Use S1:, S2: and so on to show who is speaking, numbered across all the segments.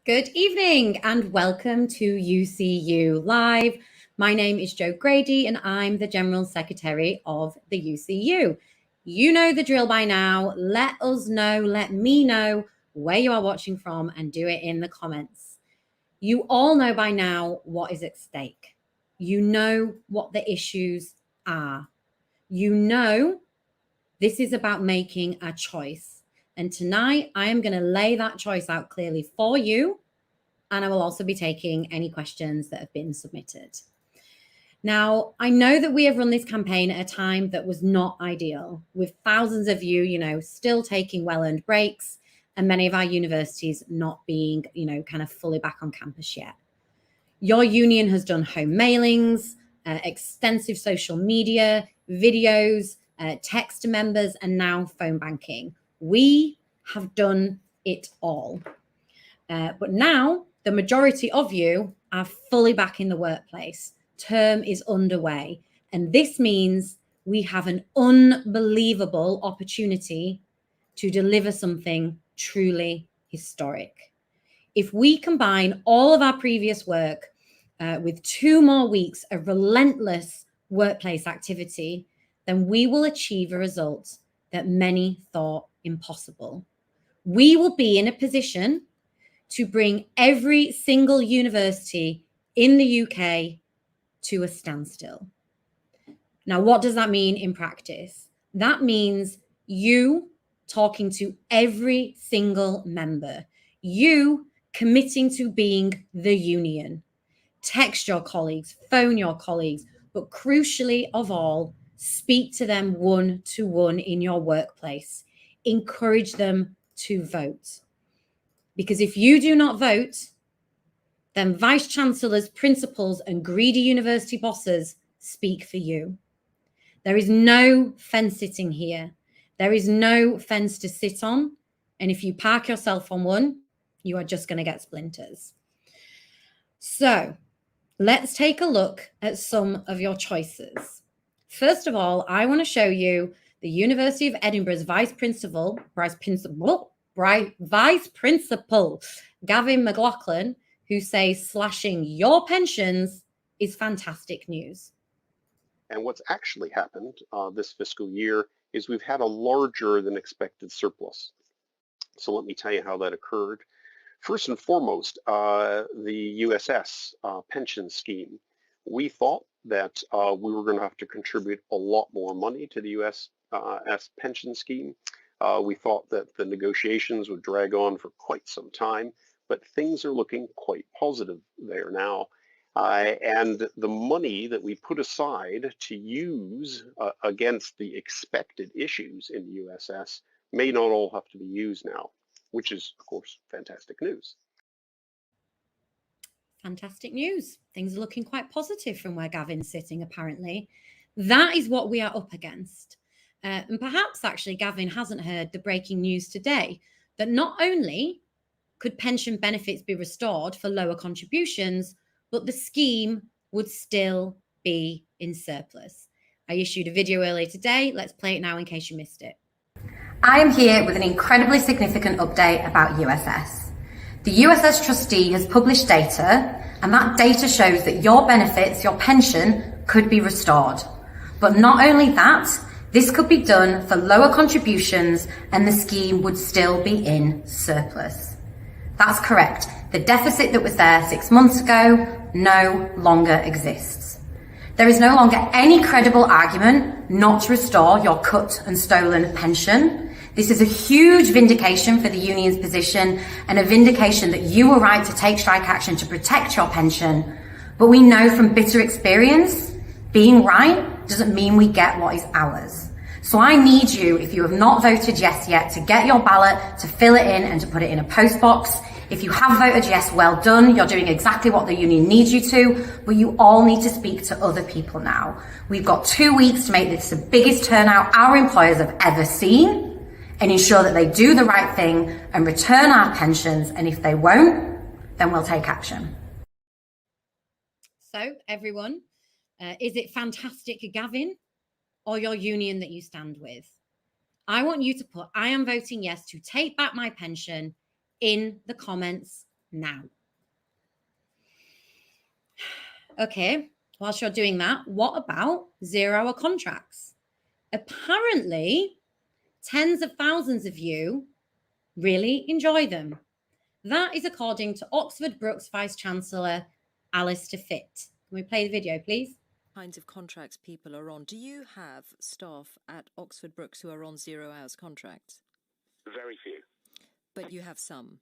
S1: Good evening and welcome to UCU Live. My name is Jo Grady and I'm the General Secretary of the UCU. You know the drill by now. Let us know, let me know where you are watching from and do it in the comments. You all know by now what is at stake. You know what the issues are. You know this is about making a choice. And tonight I am going to lay that choice out clearly for you. And I will also be taking any questions that have been submitted. Now, I know that we have run this campaign at a time that was not ideal, with thousands of you, still taking well-earned breaks and many of our universities not being, kind of fully back on campus yet. Your union has done home mailings, extensive social media, videos, text to members, and now phone banking. We have done it all. But now the majority of you are fully back in the workplace. Term is underway. And this means we have an unbelievable opportunity to deliver something truly historic. If we combine all of our previous work with 2 more weeks of relentless workplace activity, then we will achieve a result that many thought impossible. We will be in a position to bring every single university in the UK to a standstill. Now, what does that mean in practice? That means you talking to every single member, you committing to being the union. Text your colleagues, phone your colleagues, but crucially of all, speak to them one-to-one in your workplace. Encourage them to vote. Because if you do not vote, then vice chancellors, principals, and greedy university bosses speak for you. There is no fence sitting here. There is no fence to sit on. And if you park yourself on one, you are just going to get splinters. So let's take a look at some of your choices. First of all, I want to show you the University of Edinburgh's Vice Principal, Gavin McLaughlin, who says slashing your pensions is fantastic news.
S2: And what's actually happened this fiscal year is we've had a larger than expected surplus. So let me tell you how that occurred. First and foremost, the USS pension scheme. We thought that we were going to have to contribute a lot more money to the USS pension scheme. We thought that the negotiations would drag on for quite some time, but things are looking quite positive there now. And the money that we put aside to use against the expected issues in the USS may not all have to be used now, which is, of course, fantastic news.
S1: Fantastic news. Things are looking quite positive from where Gavin's sitting, apparently. That is what we are up against. And perhaps actually Gavin hasn't heard the breaking news today that not only could pension benefits be restored for lower contributions, but the scheme would still be in surplus. I issued a video earlier today. Let's play it now in case you missed it.
S3: I am here with an incredibly significant update about USS. The USS trustee has published data, and that data shows that your benefits, your pension, could be restored. But not only that, this could be done for lower contributions and the scheme would still be in surplus. That's correct. The deficit that was there 6 months ago no longer exists. There is no longer any credible argument not to restore your cut and stolen pension. This is a huge vindication for the union's position and a vindication that you were right to take strike action to protect your pension. But we know from bitter experience, being right doesn't mean we get what is ours. So I need you, if you have not voted yes yet, to get your ballot, to fill it in and to put it in a post box. If you have voted yes, well done. You're doing exactly what the union needs you to, but you all need to speak to other people now. We've got 2 weeks to make this the biggest turnout our employers have ever seen and ensure that they do the right thing and return our pensions. And if they won't, then we'll take action.
S1: So everyone, is it fantastic, Gavin, or your union that you stand with? I want you to put, I am voting yes to take back my pension in the comments now. Okay, whilst you're doing that, what about 0-hour contracts? Apparently, tens of thousands of you really enjoy them. That is according to Oxford Brookes Vice-Chancellor Alistair Fitt. Can we play the video, please?
S4: Kinds of contracts people are on. Do you have staff at Oxford Brookes who are on 0 hours contracts?
S5: Very few.
S4: But you have some.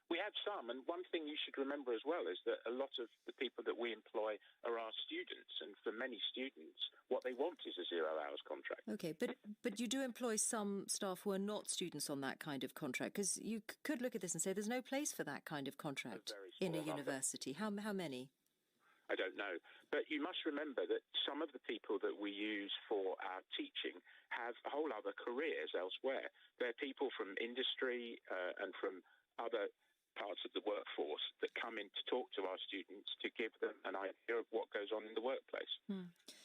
S5: We have some, and one thing you should remember as well is that a lot of the people that we employ are our students, and for many students, what they want is a 0 hours contract.
S4: Okay, but you do employ some staff who are not students on that kind of contract, because you could look at this and say there's no place for that kind of contract in a university. How many?
S5: I don't know. But you must remember that some of the people that we use for our teaching have whole other careers elsewhere. They're people from industry and from other parts of the workforce that come in to talk to our students to give them an idea of what goes on in the workplace.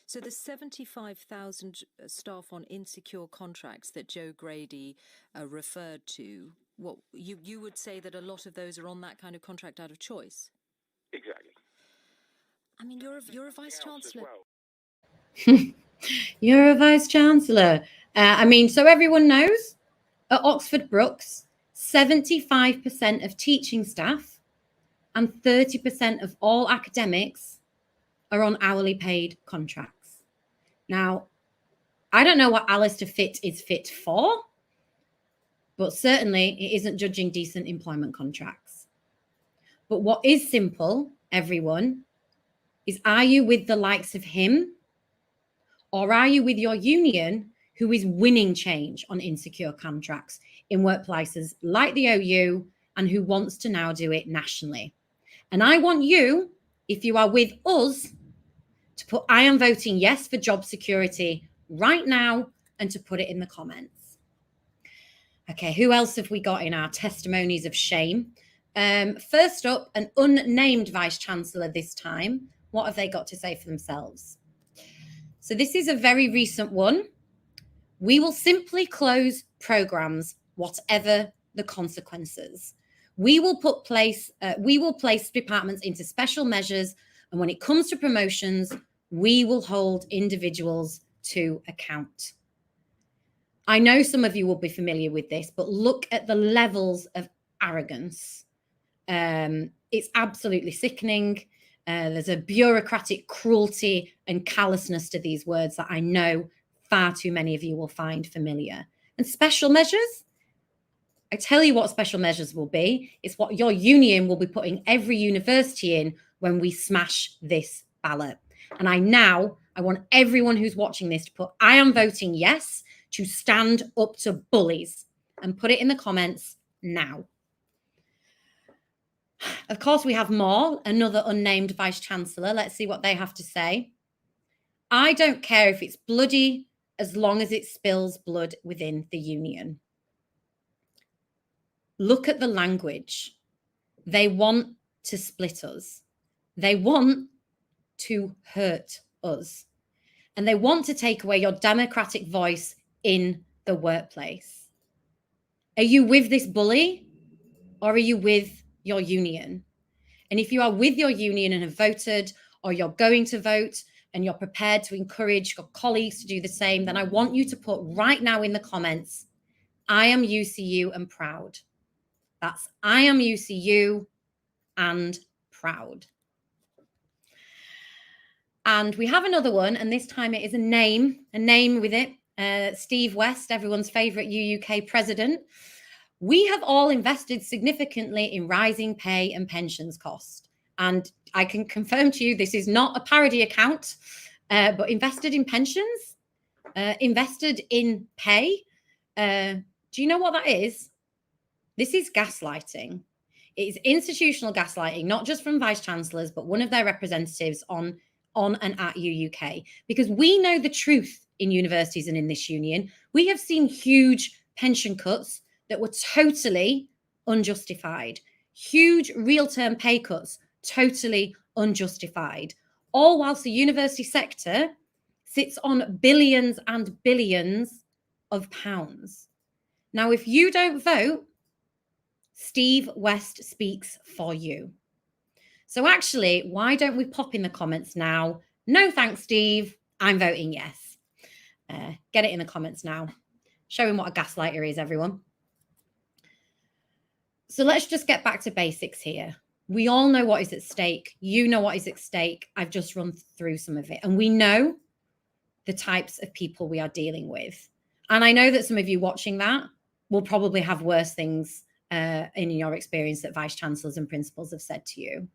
S4: So the 75,000 staff on insecure contracts that Joe Grady referred to, what you would say that a lot of those are on that kind of contract out of choice?
S5: Exactly.
S4: I mean, you're a vice-chancellor.
S5: Well.
S1: You're a vice-chancellor. I mean, so everyone knows at Oxford Brookes, 75% of teaching staff and 30% of all academics are on hourly paid contracts. Now, I don't know what Alistair Fitt is fit for, but certainly it isn't judging decent employment contracts. But what is simple, everyone, is are you with the likes of him, or are you with your union who is winning change on insecure contracts in workplaces like the OU and who wants to now do it nationally? And I want you, if you are with us, to put I am voting yes for job security right now and to put it in the comments. Okay, who else have we got in our testimonies of shame? First up, an unnamed vice-chancellor this time. What have they got to say for themselves? So this is a very recent one. We will simply close programs, whatever the consequences. We will place departments into special measures, and when it comes to promotions, we will hold individuals to account. I know some of you will be familiar with this, but look at the levels of arrogance. It's absolutely sickening. There's a bureaucratic cruelty and callousness to these words that I know far too many of you will find familiar. And special measures, I tell you what special measures will be. It's what your union will be putting every university in when we smash this ballot. And I want everyone who's watching this to put I am voting yes to stand up to bullies and put it in the comments now. Of course, we have more, another unnamed vice-chancellor. Let's see what they have to say. I don't care if it's bloody as long as it spills blood within the union. Look at the language. They want to split us. They want to hurt us. And they want to take away your democratic voice in the workplace. Are you with this bully or are you with your union? And if you are with your union and have voted, or you're going to vote and you're prepared to encourage your colleagues to do the same, then I want you to put right now in the comments, I am UCU and proud. That's I am UCU and proud. And we have another one, and this time it is a name with it. Steve West, everyone's favorite UUK president. We have all invested significantly in rising pay and pensions cost. And I can confirm to you, this is not a parody account, but invested in pensions, invested in pay. Do you know what that is? This is gaslighting. It is institutional gaslighting, not just from vice chancellors, but one of their representatives on and at UUK, because we know the truth in universities and in this union. We have seen huge pension cuts that were totally unjustified, huge real-term pay cuts, totally unjustified, all whilst the university sector sits on billions and billions of pounds. Now, if you don't vote, Steve West speaks for you. So actually, why don't we pop in the comments now? No thanks, Steve. I'm voting yes. Get it in the comments now. Show him what a gaslighter is, everyone. So let's just get back to basics here. We all know what is at stake. You know what is at stake. I've just run through some of it. And we know the types of people we are dealing with. And I know that some of you watching that will probably have worse things in your experience that vice chancellors and principals have said to you.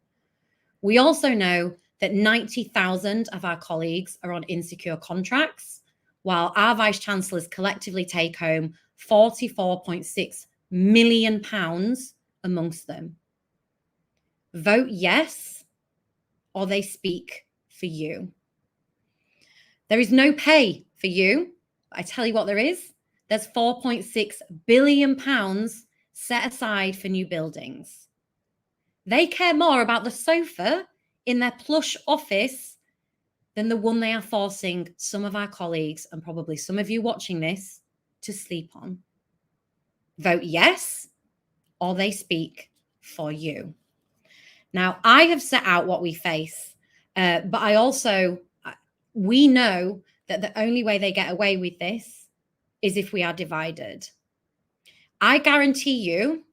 S1: We also know that 90,000 of our colleagues are on insecure contracts, while our vice chancellors collectively take home £44.6 million amongst them. Vote yes, or they speak for you. There is no pay for you, but I tell you what there is. There's £4.6 billion set aside for new buildings. They care more about the sofa in their plush office than the one they are forcing some of our colleagues, and probably some of you watching this, to sleep on. Vote yes, or they speak for you. Now, I have set out what we face, but we know that the only way they get away with this is if we are divided. I guarantee you,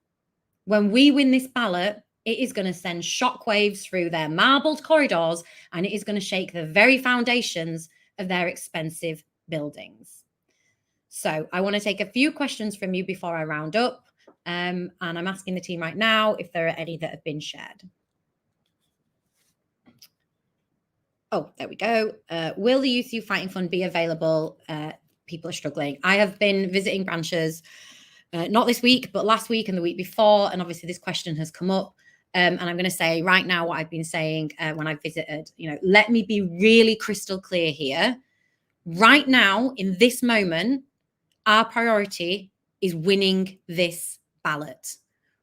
S1: when we win this ballot, it is going to send shockwaves through their marbled corridors, and it is going to shake the very foundations of their expensive buildings. So I want to take a few questions from you before I round up. And I'm asking the team right now if there are any that have been shared. Oh, there we go. Will the UCU Fighting Fund be available? People are struggling. I have been visiting branches, not this week, but last week and the week before. And obviously this question has come up. And I'm going to say right now what I've been saying when I visited. Let me be really crystal clear here. Right now, in this moment, our priority is winning this ballot.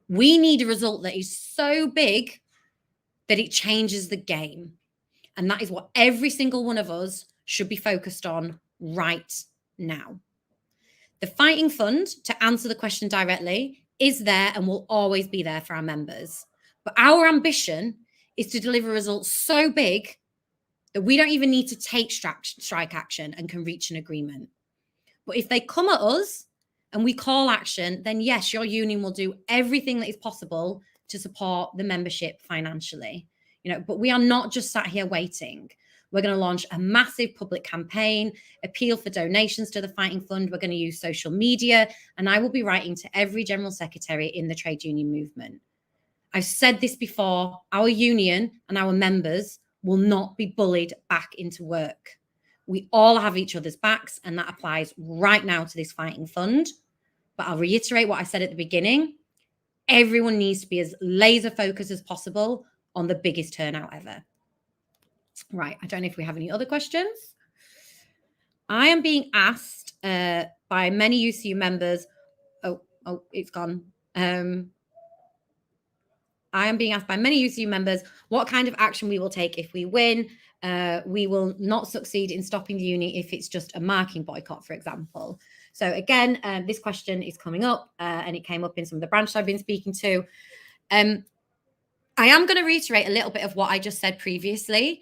S1: We need a result that is so big that it changes the game. And that is what every single one of us should be focused on right now. The Fighting Fund, to answer the question directly, is there and will always be there for our members. But our ambition is to deliver results so big that we don't even need to take strike action and can reach an agreement. But if they come at us and we call action, then yes, your union will do everything that is possible to support the membership financially. But we are not just sat here waiting. We're going to launch a massive public campaign, appeal for donations to the Fighting Fund. We're going to use social media, and I will be writing to every general secretary in the trade union movement. I've said this before, our union and our members will not be bullied back into work. We all have each other's backs, and that applies right now to this Fighting Fund. But I'll reiterate what I said at the beginning. Everyone needs to be as laser focused as possible on the biggest turnout ever. Right, I don't know if we have any other questions. I am being asked by many UCU members, it's gone. I am being asked by many UCU members what kind of action we will take if we win. We will not succeed in stopping the union if it's just a marking boycott, for example. So again, this question is coming up and it came up in some of the branches I've been speaking to. I am going to reiterate a little bit of what I just said previously.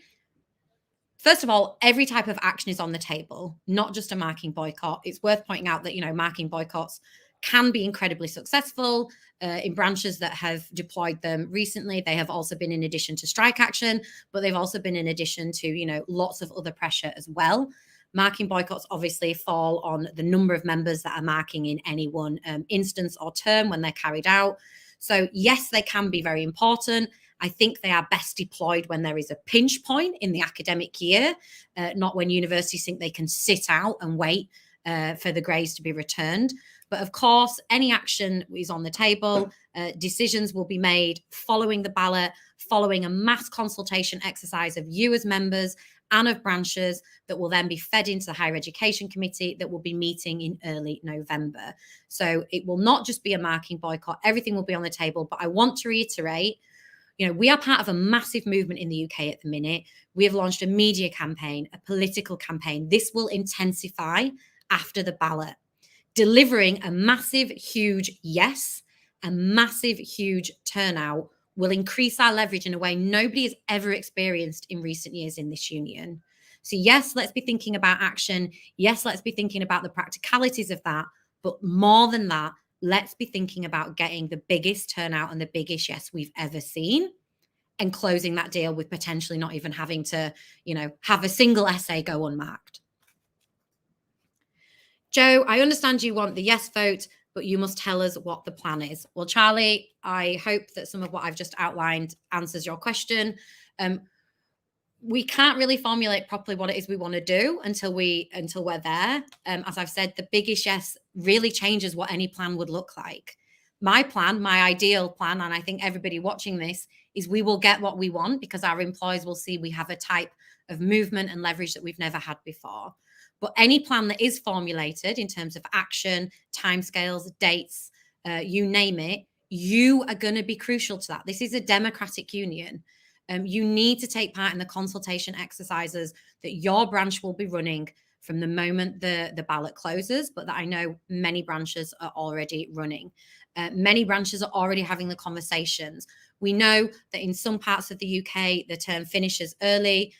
S1: First of all, every type of action is on the table, not just a marking boycott. It's worth pointing out that, marking boycotts can be incredibly successful in branches that have deployed them recently. They have also been in addition to strike action, but they've also been in addition to, lots of other pressure as well. Marking boycotts obviously fall on the number of members that are marking in any one instance or term when they're carried out. So yes, they can be very important. I think they are best deployed when there is a pinch point in the academic year, not when universities think they can sit out and wait for the grades to be returned. But of course, any action is on the table. Decisions will be made following the ballot, following a mass consultation exercise of you as members and of branches that will then be fed into the Higher Education Committee that will be meeting in early November. So it will not just be a marking boycott. Everything will be on the table. But I want to reiterate, we are part of a massive movement in the UK at the minute. We have launched a media campaign, a political campaign. This will intensify after the ballot. Delivering a massive, huge yes a massive, huge turnout will increase our leverage in a way nobody has ever experienced in recent years in this union. So yes, let's be thinking about action. Yes, let's be thinking about the practicalities of that. But more than that, let's be thinking about getting the biggest turnout and the biggest yes we've ever seen, and closing that deal with potentially not even having to, have a single essay go unmarked. Joe, I understand you want the yes vote, but you must tell us what the plan is. Well, Charlie, I hope that some of what I've just outlined answers your question. We can't really formulate properly what it is we want to do until we're there. As I've said, the biggest yes really changes what any plan would look like. My plan, my ideal plan, and I think everybody watching this, is we will get what we want because our employees will see we have a type of movement and leverage that we've never had before. But any plan that is formulated in terms of action, timescales, dates, you name it, you are going to be crucial to that. This is a democratic union. You need to take part in the consultation exercises that your branch will be running from the moment the ballot closes, but that I know many branches are already running. Many branches are already having the conversations. We know that in some parts of the UK, the term finishes early.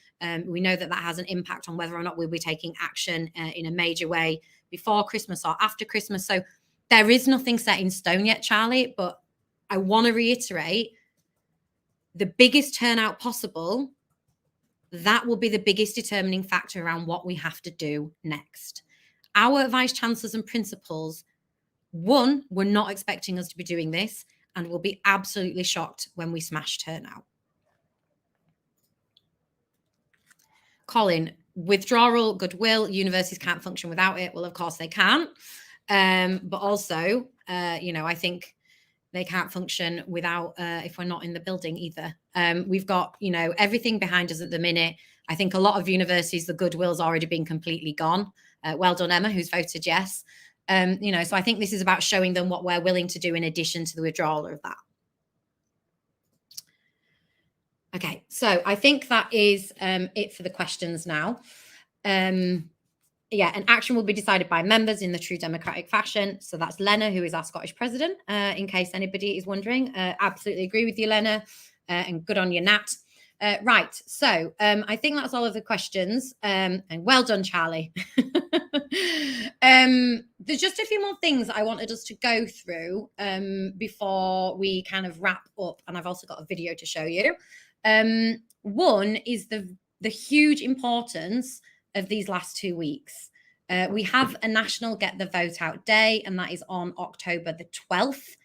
S1: We know that has an impact on whether or not we'll be taking action in a major way before Christmas or after Christmas. So there is nothing set in stone yet, Charlie, but I want to reiterate, the biggest turnout possible, that will be the biggest determining factor around what we have to do next. Our vice chancellors and principals, one, were not expecting us to be doing this and will be absolutely shocked when we smash turnout. Colin, withdrawal, goodwill, universities can't function without it. Well, of course they can't. But also, I think they can't function without if we're not in the building either. We've got, everything behind us at the minute. I think a lot of universities, the goodwill's already been completely gone. Well done, Emma, who's voted yes. So I think this is about showing them what we're willing to do in addition to the withdrawal of that. Okay, so I think that is it for the questions now. An action will be decided by members in the true democratic fashion. So that's Lena, who is our Scottish president, in case anybody is wondering. Absolutely agree with you, Lena, and good on you, Nat. Right, so I think that's all of the questions, and well done, Charlie. There's just a few more things I wanted us to go through before we kind of wrap up, and I've also got a video to show you. One is the huge importance of these last 2 weeks. We have a national Get the Vote Out Day, and that is on October the 12th.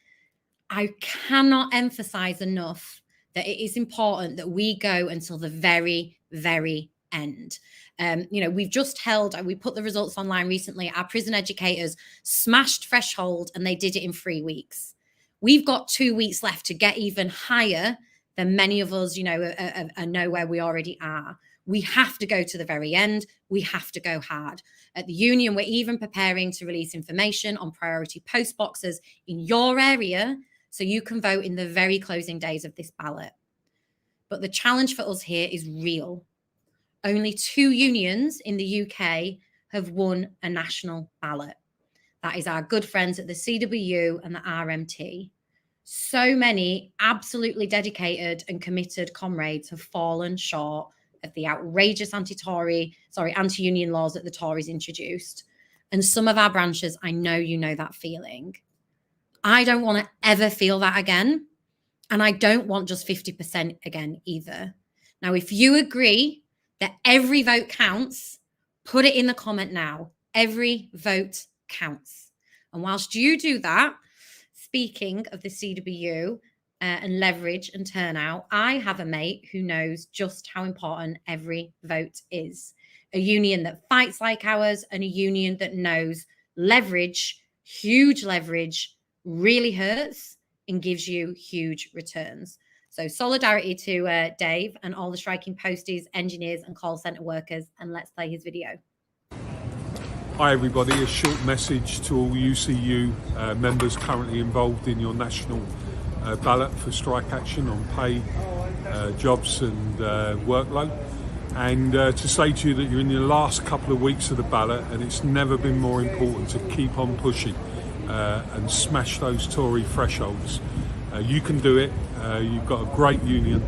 S1: I cannot emphasize enough that it is important that we go until the very, very end. We've just we put the results online recently. Our prison educators smashed threshold and they did it in 3 weeks. We've got 2 weeks left to get even higher than many of us, know where we already are. We have to go to the very end. We have to go hard. At the union, we're even preparing to release information on priority post boxes in your area so you can vote in the very closing days of this ballot. But the challenge for us here is real. Only 2 unions in the UK have won a national ballot. That is our good friends at the CWU and the RMT. So many absolutely dedicated and committed comrades have fallen short of the outrageous anti-union laws that the Tories introduced. And some of our branches, I know you know that feeling. I don't want to ever feel that again. And I don't want just 50% again either. Now, if you agree that every vote counts, put it in the comment now. Every vote counts. And whilst you do that, speaking of the CWU and leverage and turnout, I have a mate who knows just how important every vote is. A union that fights like ours and a union that knows leverage, huge leverage, really hurts and gives you huge returns. So solidarity to Dave and all the striking posties, engineers and call centre workers. And let's play his video.
S6: Hi everybody, a short message to all UCU members currently involved in your national ballot for strike action on pay, jobs and workload. And to say to you that you're in the last couple of weeks of the ballot and it's never been more important to keep on pushing. and smash those Tory thresholds. You can do it. You've got a great union.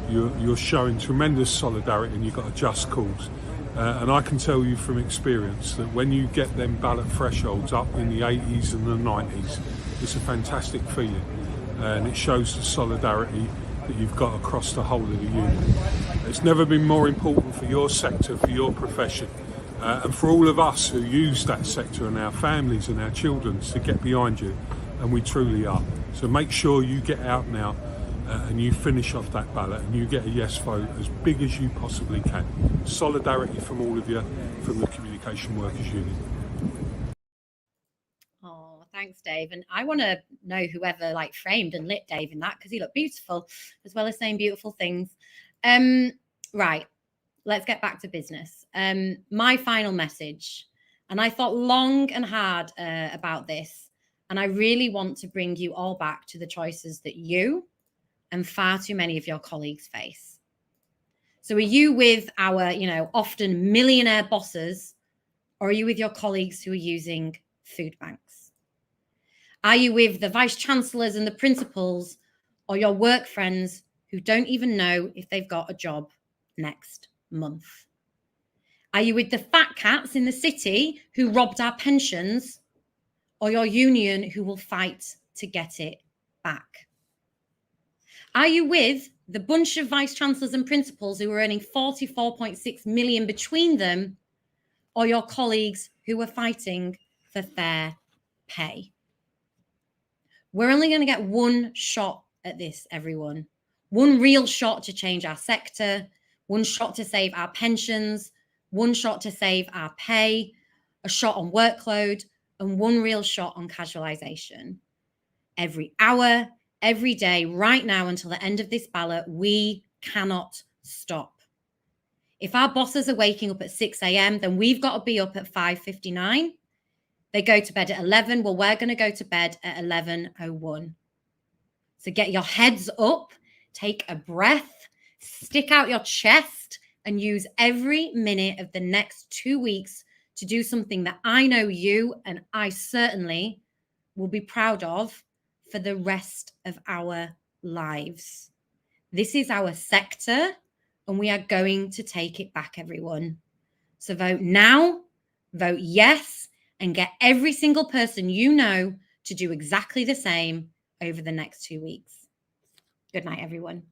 S6: You're showing tremendous solidarity, and you've got a just cause. And I can tell you from experience that when you get them ballot thresholds up in the 80s and the 90s, it's a fantastic feeling, and it shows the solidarity that you've got across the whole of the union. It's never been more important for your sector, for your profession, and for all of us who use that sector and our families and our children to get behind you, and we truly are. So make sure you get out now and you finish off that ballot and you get a yes vote as big as you possibly can. Solidarity from all of you, from the Communication Workers Union.
S1: Oh, thanks, Dave. And I want to know whoever framed and lit Dave in that, because he looked beautiful, as well as saying beautiful things. Right, let's get back to business. My final message, and I thought long and hard about this, and I really want to bring you all back to the choices that you and far too many of your colleagues face. So are you with our, often millionaire bosses, or are you with your colleagues who are using food banks? Are you with the vice chancellors and the principals, or your work friends who don't even know if they've got a job next month? Are you with the fat cats in the city who robbed our pensions, or your union who will fight to get it back? Are you with the bunch of vice chancellors and principals who are earning 44.6 million between them, or your colleagues who are fighting for fair pay? We're only going to get one shot at this, everyone. One real shot to change our sector, one shot to save our pensions, one shot to save our pay, a shot on workload, and one real shot on casualisation. Every hour, every day, right now until the end of this ballot, we cannot stop. If our bosses are waking up at 6 a.m., then we've got to be up at 5:59. They go to bed at 11. Well, we're going to go to bed at 11:01. So get your heads up, take a breath, stick out your chest, and use every minute of the next 2 weeks to do something that I know you and I certainly will be proud of for the rest of our lives. This is our sector, and we are going to take it back, everyone. So vote now, vote yes, and get every single person you know to do exactly the same over the next 2 weeks. Good night, everyone.